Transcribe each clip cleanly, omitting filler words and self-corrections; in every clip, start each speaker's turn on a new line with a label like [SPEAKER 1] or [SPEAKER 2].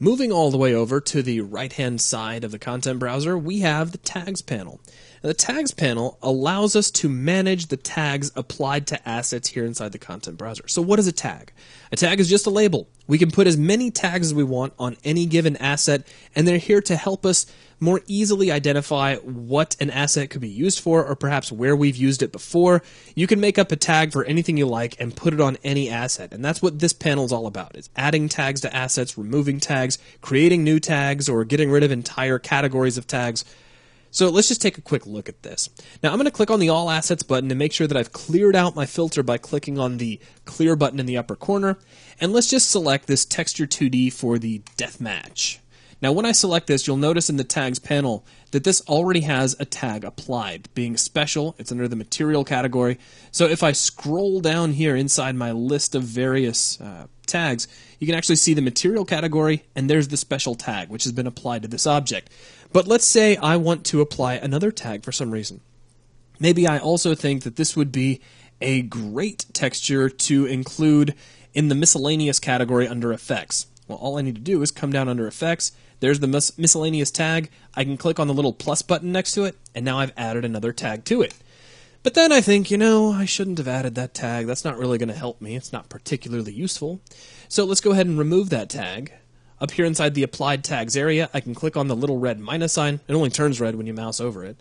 [SPEAKER 1] Moving all the way over to the right-hand side of the content browser, we have the Tags panel. Now, the Tags panel allows us to manage the tags applied to assets here inside the content browser. So what is a tag? A tag is just a label. We can put as many tags as we want on any given asset, and they're here to help us more easily identify what an asset could be used for, or perhaps where we've used it before. You can make up a tag for anything you like and put it on any asset, and that's what this panel is all about. It's adding tags to assets, removing tags, creating new tags, or getting rid of entire categories of tags. So let's just take a quick look at this. Now I'm going to click on the All Assets button to make sure that I've cleared out my filter by clicking on the Clear button in the upper corner, and let's just select this Texture 2D for the Deathmatch. Now when I select this, you'll notice in the Tags panel that this already has a tag applied. Being special, it's under the Material category. So if I scroll down here inside my list of various tags, you can actually see the Material category, and there's the special tag, which has been applied to this object. But let's say I want to apply another tag for some reason. Maybe I also think that this would be a great texture to include in the Miscellaneous category under Effects. Well, all I need to do is come down under Effects. There's the Miscellaneous tag. I can click on the little plus button next to it, and now I've added another tag to it. But then I think, I shouldn't have added that tag. That's not really going to help me. It's not particularly useful. So let's go ahead and remove that tag. Up here inside the Applied Tags area, I can click on the little red minus sign. It only turns red when you mouse over it.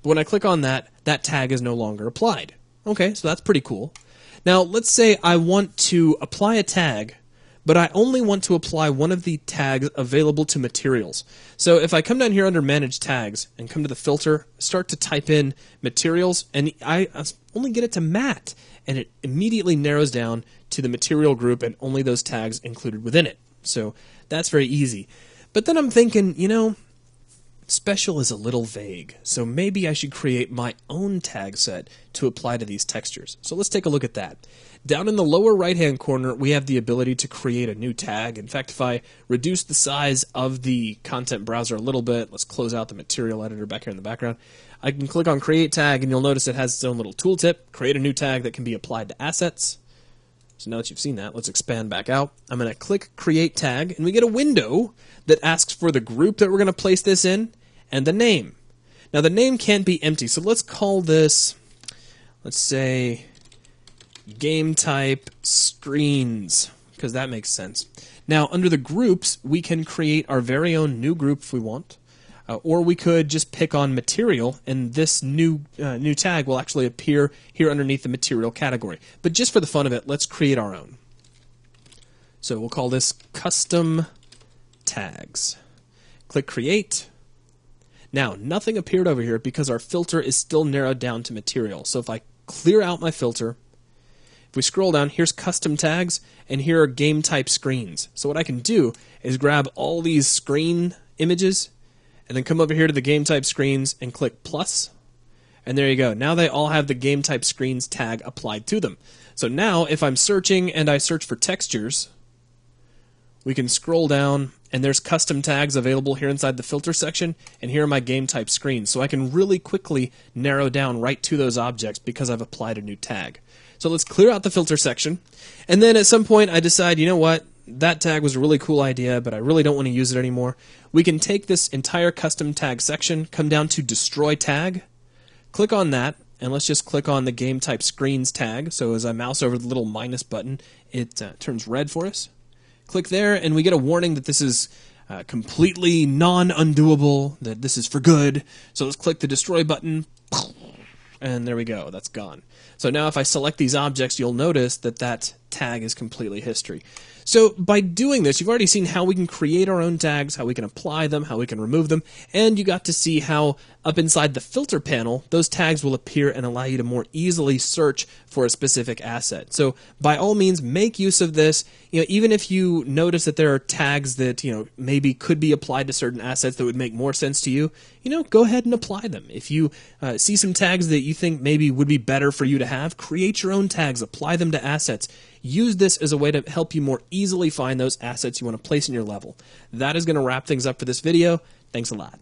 [SPEAKER 1] But when I click on that, that tag is no longer applied. Okay, so that's pretty cool. Now, let's say I want to apply a tag, but I only want to apply one of the tags available to materials. So if I come down here under Manage Tags and come to the filter, start to type in materials, and I only get it to matte, and it immediately narrows down to the material group and only those tags included within it. So that's very easy. But then I'm thinking, special is a little vague, so maybe I should create my own tag set to apply to these textures. So let's take a look at that. Down in the lower right-hand corner, we have the ability to create a new tag. In fact, if I reduce the size of the content browser a little bit, let's close out the material editor back here in the background, I can click on Create Tag, and you'll notice it has its own little tooltip. Create a new tag that can be applied to assets. So now that you've seen that, let's expand back out. I'm going to click Create Tag, and we get a window that asks for the group that we're going to place this in and the name. Now, the name can't be empty, so let's call this, let's say, Game Type Screens, because that makes sense. Now, under the groups, we can create our very own new group if we want, or we could just pick on Material, and this new tag will actually appear here underneath the Material category. But just for the fun of it, let's create our own. So we'll call this Custom Tags. Click Create. Now, nothing appeared over here because our filter is still narrowed down to Material. So if I clear out my filter, if we scroll down, here's Custom Tags, and here are Game Type Screens. So what I can do is grab all these screen images, and then come over here to the Game Type Screens and click plus, and there you go. Now they all have the Game Type Screens tag applied to them. So now if I'm searching and I search for textures, we can scroll down, and there's custom tags available here inside the filter section, and here are my Game Type Screens. So I can really quickly narrow down right to those objects because I've applied a new tag. So let's clear out the filter section, and then at some point I decide, you know what, that tag was a really cool idea, but I really don't want to use it anymore. We can take this entire custom tag section, come down to Destroy Tag, click on that, and let's just click on the Game Type Screens tag. So as I mouse over the little minus button, it turns red for us. Click there, and we get a warning that this is completely non-undoable, that this is for good. So let's click the Destroy button, and there we go, that's gone. So now if I select these objects, you'll notice that that tag is completely history. So by doing this, you've already seen how we can create our own tags, how we can apply them, how we can remove them, and you got to see how up inside the filter panel, those tags will appear and allow you to more easily search for a specific asset. So by all means, make use of this. Even if you notice that there are tags that, maybe could be applied to certain assets that would make more sense to you, go ahead and apply them. If you see some tags that you think maybe would be better for you to have, create your own tags, apply them to assets. Use this as a way to help you more easily find those assets you want to place in your level. That is going to wrap things up for this video. Thanks a lot.